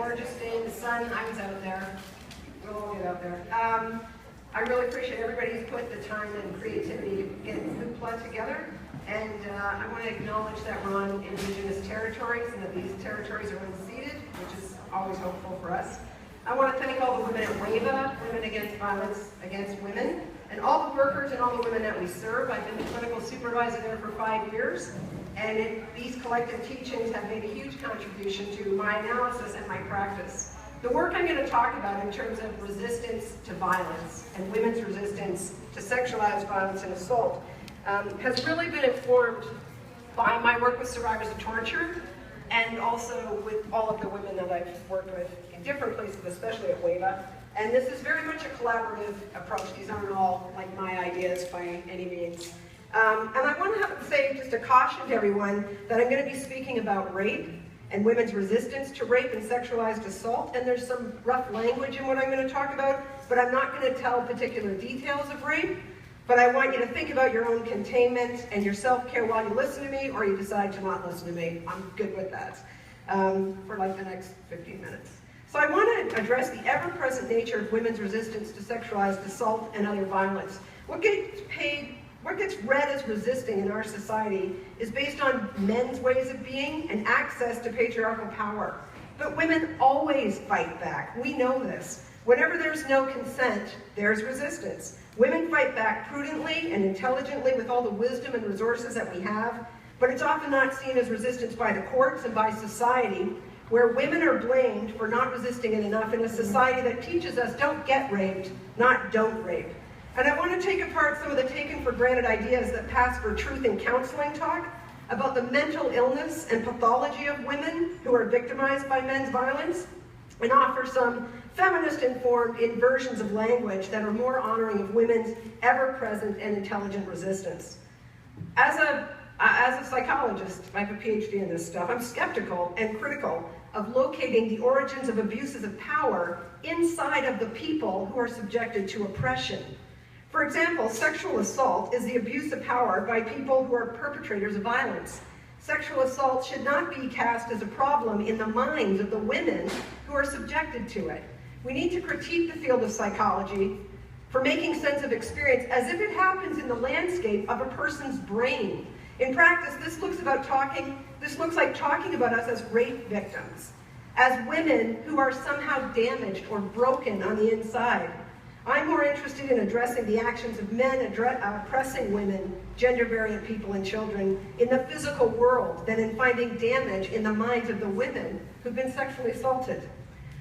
gorgeous day in the sun. I was out there. We'll all get out there. I really appreciate everybody who's put the time and creativity to get Hoopla together. And I want to acknowledge that we're on Indigenous territories and that these territories are unceded, which is always hopeful for us. I want to thank all the women at WAVAW, Women Against Violence Against Women, and all the workers and all the women that we serve. I've been the clinical supervisor there for 5 years, and these collective teachings have made a huge contribution to my analysis and my practice. The work I'm going to talk about in terms of resistance to violence and women's resistance to sexualized violence and assault has really been informed by my work with survivors of torture and also with all of the women that I've worked with in different places, especially at WAVAW. And this is very much a collaborative approach. These aren't all like my ideas by any means. And I want to say just a caution to everyone that I'm going to be speaking about rape and women's resistance to rape and sexualized assault, and there's some rough language in what I'm going to talk about, but I'm not going to tell particular details of rape, but I want you to think about your own containment and your self-care while you listen to me, or you decide to not listen to me. I'm good with that for like the next 15 minutes. So I want to address the ever-present nature of women's resistance to sexualized assault and other violence. What gets read as resisting in our society is based on men's ways of being and access to patriarchal power. But women always fight back. We know this. Whenever there's no consent, there's resistance. Women fight back prudently and intelligently with all the wisdom and resources that we have, but it's often not seen as resistance by the courts and by society, where women are blamed for not resisting it enough in a society that teaches us don't get raped, not don't rape. And I want to take apart some of the taken for granted ideas that pass for truth in counseling talk about the mental illness and pathology of women who are victimized by men's violence, and offer some feminist-informed inversions of language that are more honoring of women's ever-present and intelligent resistance. As a psychologist, I have a PhD in this stuff, I'm skeptical and critical of locating the origins of abuses of power inside of the people who are subjected to oppression. For example, sexual assault is the abuse of power by people who are perpetrators of violence. Sexual assault should not be cast as a problem in the minds of the women who are subjected to it. We need to critique the field of psychology for making sense of experience as if it happens in the landscape of a person's brain. In practice, this looks like talking about us as rape victims, as women who are somehow damaged or broken on the inside. I'm more interested in addressing the actions of men oppressing women, gender-variant people, and children in the physical world than in finding damage in the minds of the women who've been sexually assaulted.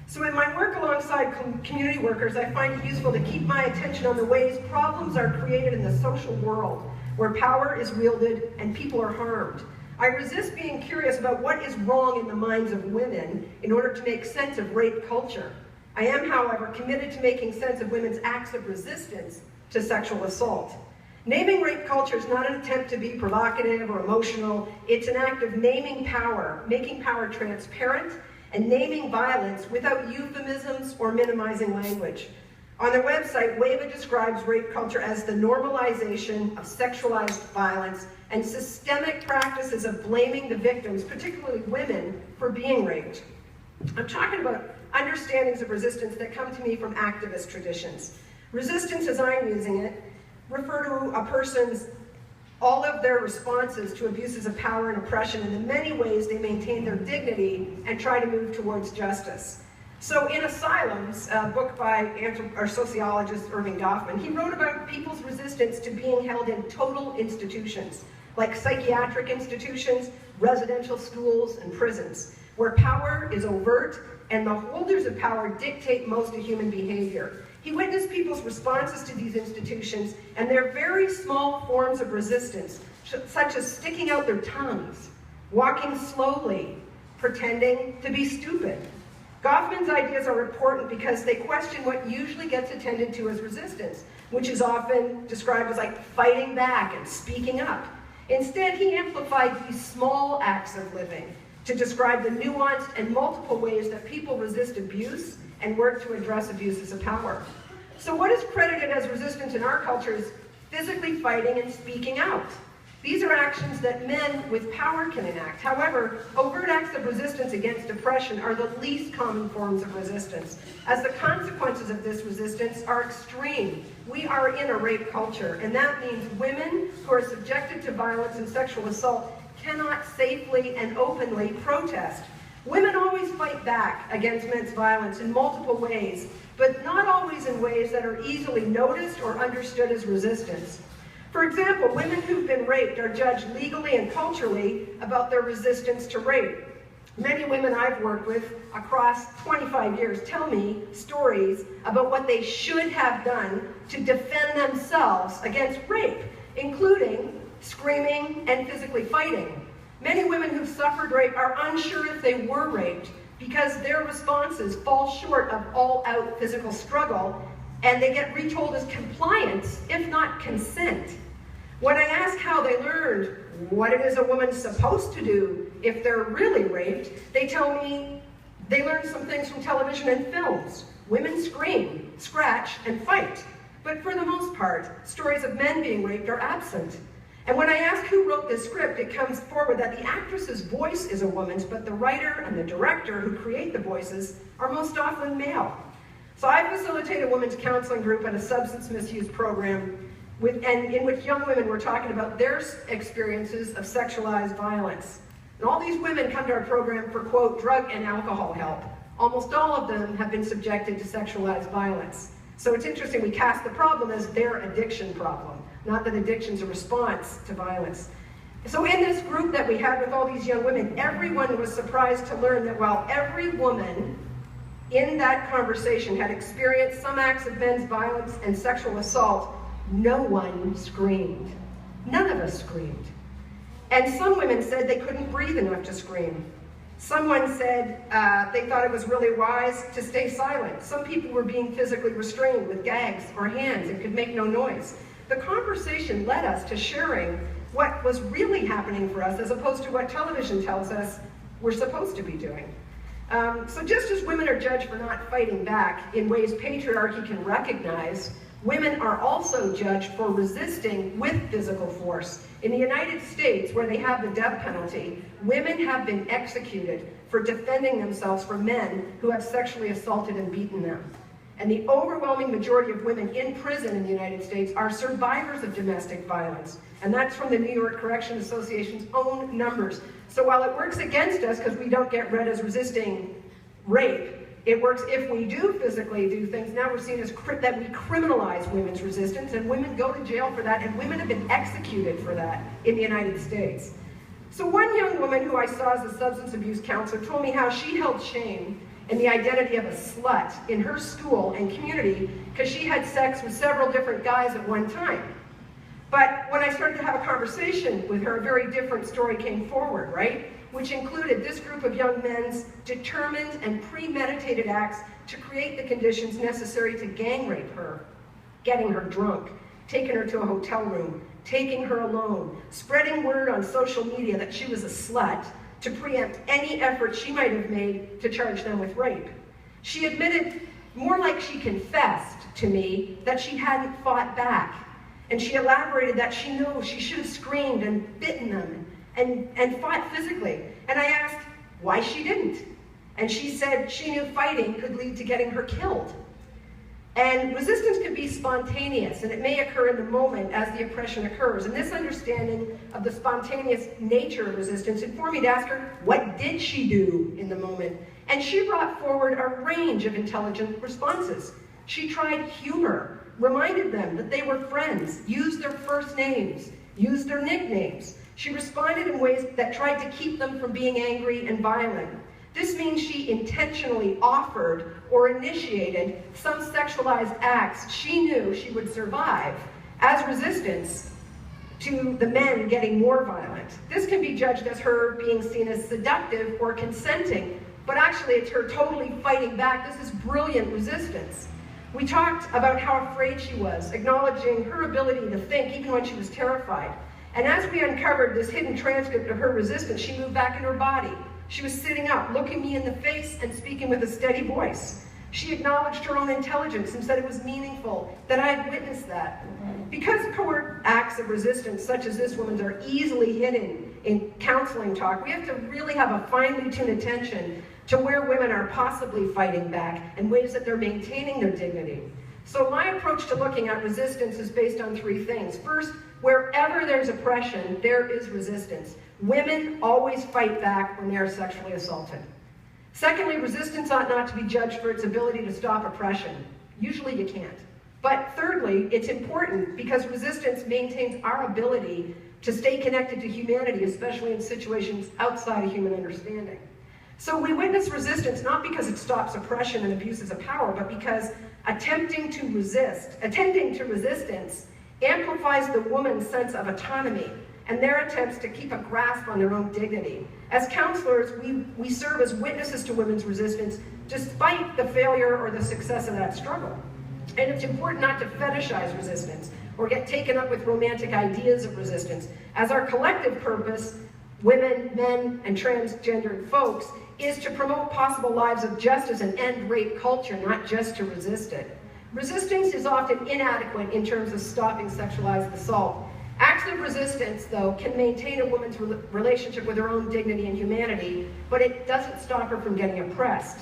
So in my work alongside community workers, I find it useful to keep my attention on the ways problems are created in the social world, where power is wielded and people are harmed. I resist being curious about what is wrong in the minds of women in order to make sense of rape culture. I am, however, committed to making sense of women's acts of resistance to sexual assault. Naming rape culture is not an attempt to be provocative or emotional. It's an act of naming power, making power transparent, and naming violence without euphemisms or minimizing language. On their website, WAVAW describes rape culture as the normalization of sexualized violence and systemic practices of blaming the victims, particularly women, for being raped. I'm talking about understandings of resistance that come to me from activist traditions. Resistance, as I'm using it, refer to a person's, all of their responses to abuses of power and oppression, and in many ways they maintain their dignity and try to move towards justice. So in Asylums, a book by sociologist Irving Goffman, he wrote about people's resistance to being held in total institutions, like psychiatric institutions, residential schools, and prisons, where power is overt and the holders of power dictate most of human behavior. He witnessed people's responses to these institutions and their very small forms of resistance, such as sticking out their tongues, walking slowly, pretending to be stupid. Goffman's ideas are important because they question what usually gets attended to as resistance, which is often described as like fighting back and speaking up. Instead, he amplified these small acts of living to describe the nuanced and multiple ways that people resist abuse and work to address abuses of power. So what is credited as resistance in our culture is physically fighting and speaking out. These are actions that men with power can enact. However, overt acts of resistance against oppression are the least common forms of resistance, as the consequences of this resistance are extreme. We are in a rape culture, and that means women who are subjected to violence and sexual assault cannot safely and openly protest. Women always fight back against men's violence in multiple ways, but not always in ways that are easily noticed or understood as resistance. For example, women who've been raped are judged legally and culturally about their resistance to rape. Many women I've worked with across 25 years tell me stories about what they should have done to defend themselves against rape, including screaming and physically fighting. Many women who've suffered rape are unsure if they were raped because their responses fall short of all-out physical struggle, and they get retold as compliance, if not consent. When I ask how they learned what it is a woman's supposed to do if they're really raped, they tell me they learned some things from television and films. Women scream, scratch, and fight. But for the most part, stories of men being raped are absent. And when I ask who wrote this script, it comes forward that the actress's voice is a woman's, but the writer and the director who create the voices are most often male. So I facilitate a women's counseling group and a substance misuse program in which young women were talking about their experiences of sexualized violence. And all these women come to our program for, quote, drug and alcohol help. Almost all of them have been subjected to sexualized violence. So it's interesting, we cast the problem as their addiction problem, not that addiction's a response to violence. So in this group that we had with all these young women, everyone was surprised to learn that while every woman in that conversation had experienced some acts of men's violence and sexual assault, no one screamed. None of us screamed. And some women said they couldn't breathe enough to scream. Someone said they thought it was really wise to stay silent. Some people were being physically restrained with gags or hands and could make no noise. The conversation led us to sharing what was really happening for us as opposed to what television tells us we're supposed to be doing. So just as women are judged for not fighting back in ways patriarchy can recognize, women are also judged for resisting with physical force. In the United States, where they have the death penalty, women have been executed for defending themselves from men who have sexually assaulted and beaten them. And the overwhelming majority of women in prison in the United States are survivors of domestic violence. And that's from the New York Correction Association's own numbers. So while it works against us because we don't get read as resisting rape, it works if we do physically do things. Now we're seen as that we criminalize women's resistance, and women go to jail for that, and women have been executed for that in the United States. So one young woman who I saw as a substance abuse counselor told me how she held shame in the identity of a slut in her school and community because she had sex with several different guys at one time. But when I started to have a conversation with her, a very different story came forward, right? Which included this group of young men's determined and premeditated acts to create the conditions necessary to gang rape her, getting her drunk, taking her to a hotel room, taking her alone, spreading word on social media that she was a slut to preempt any effort she might have made to charge them with rape. She admitted, more like she confessed to me, that she hadn't fought back. And she elaborated that she knows she should have screamed and bitten them and fought physically. And I asked why she didn't. And she said she knew fighting could lead to getting her killed. And resistance can be spontaneous, and it may occur in the moment as the oppression occurs. And this understanding of the spontaneous nature of resistance informed me to ask her, what did she do in the moment? And she brought forward a range of intelligent responses. She tried humor, reminded them that they were friends, used their first names, used their nicknames. She responded in ways that tried to keep them from being angry and violent. This means she intentionally offered or initiated some sexualized acts she knew she would survive as resistance to the men getting more violent. This can be judged as her being seen as seductive or consenting, but actually it's her totally fighting back. This is brilliant resistance. We talked about how afraid she was, acknowledging her ability to think even when she was terrified. And as we uncovered this hidden transcript of her resistance, she moved back in her body. She was sitting up, looking me in the face and speaking with a steady voice. She acknowledged her own intelligence and said it was meaningful that I had witnessed that. Because covert acts of resistance, such as this woman's, are easily hidden in counseling talk, we have to really have a finely tuned attention to where women are possibly fighting back and ways that they're maintaining their dignity. So my approach to looking at resistance is based on three things. First, wherever there's oppression, there is resistance. Women always fight back when they are sexually assaulted. Secondly, resistance ought not to be judged for its ability to stop oppression. Usually you can't. But thirdly, it's important because resistance maintains our ability to stay connected to humanity, especially in situations outside of human understanding. So we witness resistance not because it stops oppression and abuses of power, but because attending to resistance amplifies the woman's sense of autonomy and their attempts to keep a grasp on their own dignity. As counselors, we serve as witnesses to women's resistance despite the failure or the success of that struggle. And it's important not to fetishize resistance or get taken up with romantic ideas of resistance, as our collective purpose, women, men, and transgendered folks, is to promote possible lives of justice and end rape culture, not just to resist it. Resistance is often inadequate in terms of stopping sexualized assault. Acts of resistance, though, can maintain a woman's relationship with her own dignity and humanity, but it doesn't stop her from getting oppressed.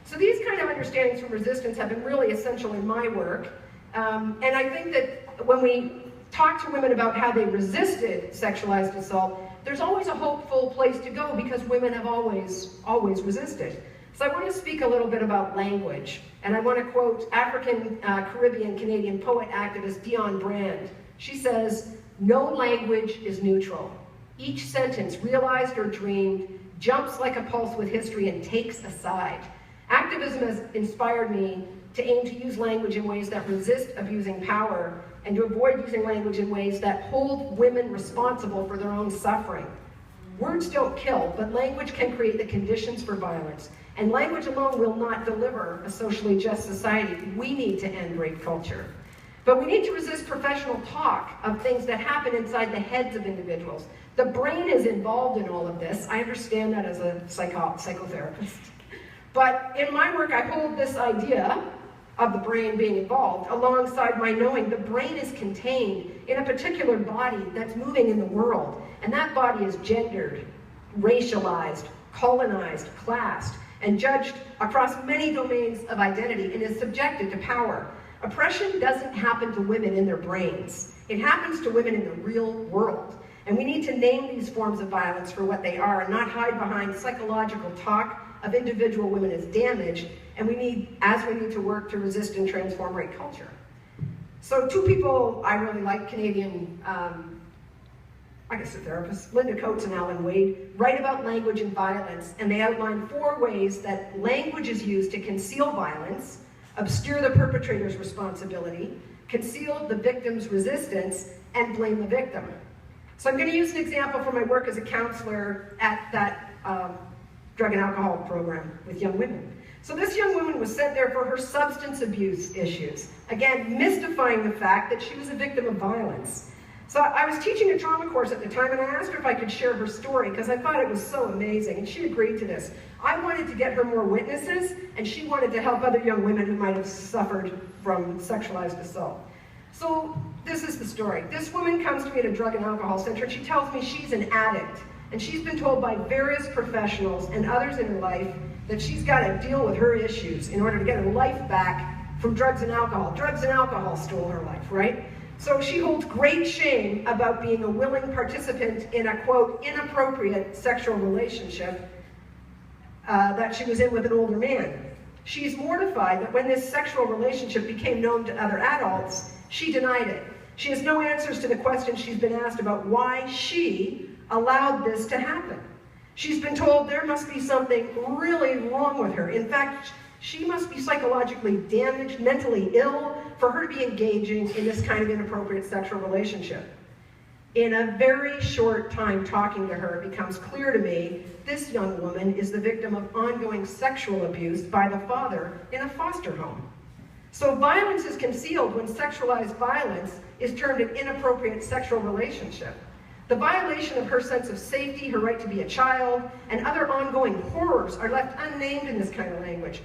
So these kind of understandings from resistance have been really essential in my work. And I think that when we talk to women about how they resisted sexualized assault, there's always a hopeful place to go because women have always resisted. So I want to speak a little bit about language. And I want to quote African, Caribbean, Canadian poet activist Dion Brand. She says, "No language is neutral. Each sentence, realized or dreamed, jumps like a pulse with history and takes a side. Activism has inspired me to aim to use language in ways that resist abusing power and to avoid using language in ways that hold women responsible for their own suffering. Words don't kill, but language can create the conditions for violence. And language alone will not deliver a socially just society. We need to end rape culture. But we need to resist professional talk of things that happen inside the heads of individuals. The brain is involved in all of this. I understand that as a psychotherapist. But in my work, I hold this idea of the brain being involved alongside my knowing the brain is contained in a particular body that's moving in the world. And that body is gendered, racialized, colonized, classed, and judged across many domains of identity and is subjected to power. Oppression doesn't happen to women in their brains. It happens to women in the real world. And we need to name these forms of violence for what they are and not hide behind psychological talk of individual women as damaged, and we need to work to resist and transform rape culture. So two people I really like, Canadian, I guess they're therapists, Linda Coates and Alan Wade, write about language and violence, and they outline 4 ways that language is used to conceal violence, obscure the perpetrator's responsibility, conceal the victim's resistance, and blame the victim. So I'm going to use an example from my work as a counselor at that drug and alcohol program with young women. So this young woman was sent there for her substance abuse issues. Again, mystifying the fact that she was a victim of violence. So I was teaching a trauma course at the time, and I asked her if I could share her story because I thought it was so amazing, and she agreed to this. I wanted to get her more witnesses, and she wanted to help other young women who might have suffered from sexualized assault. So this is the story. This woman comes to me at a drug and alcohol center, and she tells me she's an addict. And she's been told by various professionals and others in her life that she's got to deal with her issues in order to get her life back from drugs and alcohol. Drugs and alcohol stole her life, right? So she holds great shame about being a willing participant in a, quote, inappropriate sexual relationship that she was in with an older man. She's mortified that when this sexual relationship became known to other adults, she denied it. She has no answers to the questions she's been asked about why she allowed this to happen. She's been told there must be something really wrong with her. In fact, she must be psychologically damaged, mentally ill, for her to be engaging in this kind of inappropriate sexual relationship. In a very short time talking to her, it becomes clear to me this young woman is the victim of ongoing sexual abuse by the father in a foster home. So violence is concealed when sexualized violence is termed an inappropriate sexual relationship. The violation of her sense of safety, her right to be a child, and other ongoing horrors are left unnamed in this kind of language.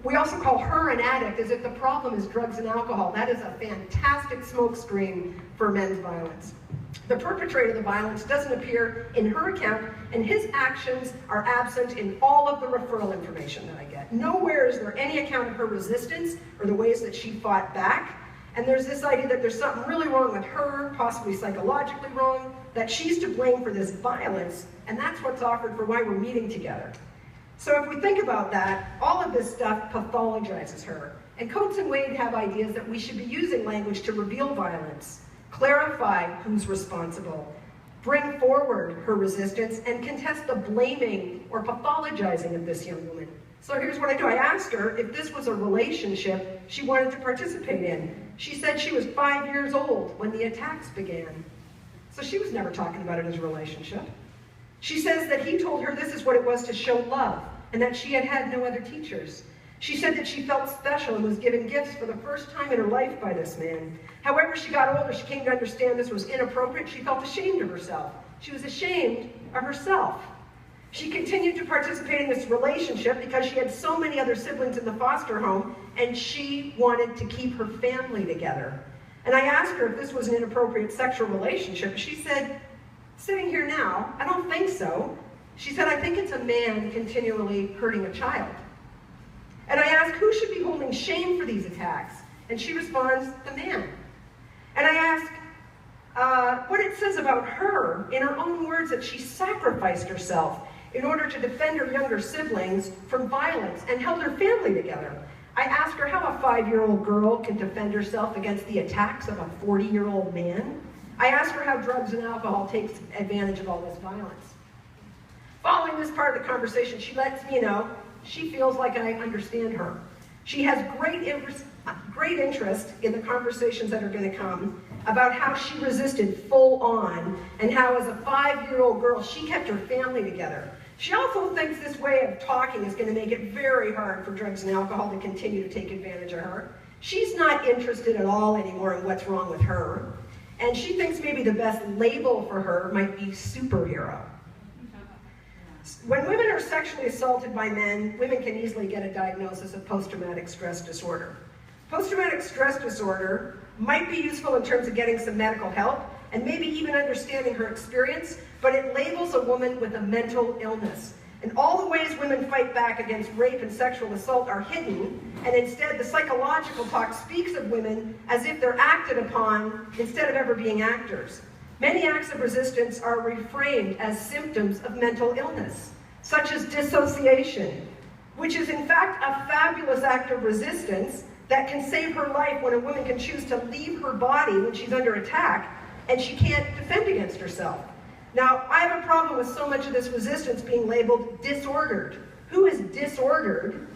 We also call her an addict as if the problem is drugs and alcohol. That is a fantastic smokescreen for men's violence. The perpetrator of the violence doesn't appear in her account, and his actions are absent in all of the referral information that I get. Nowhere is there any account of her resistance or the ways that she fought back. And there's this idea that there's something really wrong with her, possibly psychologically wrong, that she's to blame for this violence, and that's what's offered for why we're meeting together. So if we think about that, all of this stuff pathologizes her. And Coates and Wade have ideas that we should be using language to reveal violence, clarify who's responsible, bring forward her resistance, and contest the blaming or pathologizing of this young woman. So here's what I do. I asked her if this was a relationship she wanted to participate in. She said she was 5 years old when the attacks began. So she was never talking about it as a relationship. She says that he told her this is what it was to show love, and that she had had no other teachers. She said that she felt special and was given gifts for the first time in her life by this man. However, she got older, she came to understand this was inappropriate. She felt ashamed of herself. She was ashamed of herself. She continued to participate in this relationship because she had so many other siblings in the foster home, and she wanted to keep her family together. And I asked her if this was an inappropriate sexual relationship. She said, sitting here now, I don't think so. She said, I think it's a man continually hurting a child. And I asked, who should be holding shame for these attacks? And she responds, the man. And I ask what it says about her, in her own words, that she sacrificed herself in order to defend her younger siblings from violence and held her family together. I asked her how a 5-year-old girl can defend herself against the attacks of a 40-year-old man. I asked her how drugs and alcohol takes advantage of all this violence. Following this part of the conversation, she lets me know she feels like I understand her. She has great interest in the conversations that are going to come about how she resisted full on and how as a 5-year-old girl she kept her family together. She also thinks this way of talking is going to make it very hard for drugs and alcohol to continue to take advantage of her. She's not interested at all anymore in what's wrong with her. And she thinks maybe the best label for her might be superhero. When women are sexually assaulted by men, women can easily get a diagnosis of post-traumatic stress disorder. Post-traumatic stress disorder might be useful in terms of getting some medical help and maybe even understanding her experience, but it labels a woman with a mental illness. And all the ways women fight back against rape and sexual assault are hidden, and instead the psychological talk speaks of women as if they're acted upon instead of ever being actors. Many acts of resistance are reframed as symptoms of mental illness, such as dissociation, which is in fact a fabulous act of resistance that can save her life when a woman can choose to leave her body when she's under attack and she can't defend against herself. Now, I have a problem with so much of this resistance being labeled disordered. Who is disordered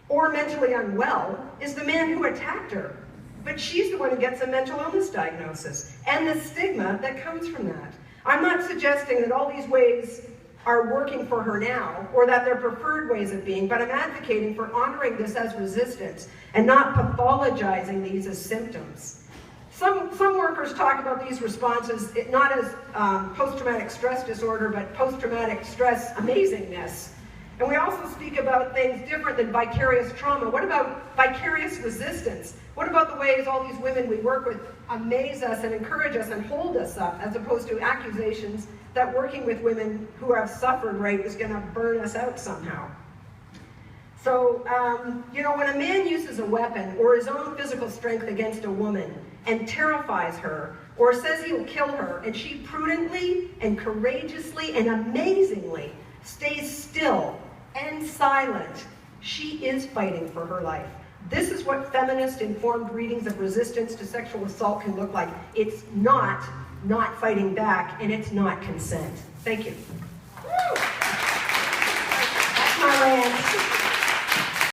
or mentally unwell is the man who attacked her. But she's the one who gets a mental illness diagnosis and the stigma that comes from that. I'm not suggesting that all these ways are working for her now or that they're preferred ways of being, but I'm advocating for honoring this as resistance and not pathologizing these as symptoms. Some workers talk about these responses not as post-traumatic stress disorder, but post-traumatic stress amazingness. And we also speak about things different than vicarious trauma. What about vicarious resistance? What about the ways all these women we work with amaze us and encourage us and hold us up, as opposed to accusations that working with women who have suffered rape is going to burn us out somehow? So, when a man uses a weapon or his own physical strength against a woman and terrifies her or says he will kill her, and she prudently and courageously and amazingly stays still and silent, she is fighting for her life. This is what feminist-informed readings of resistance to sexual assault can look like. It's not fighting back, and it's not consent. Thank you.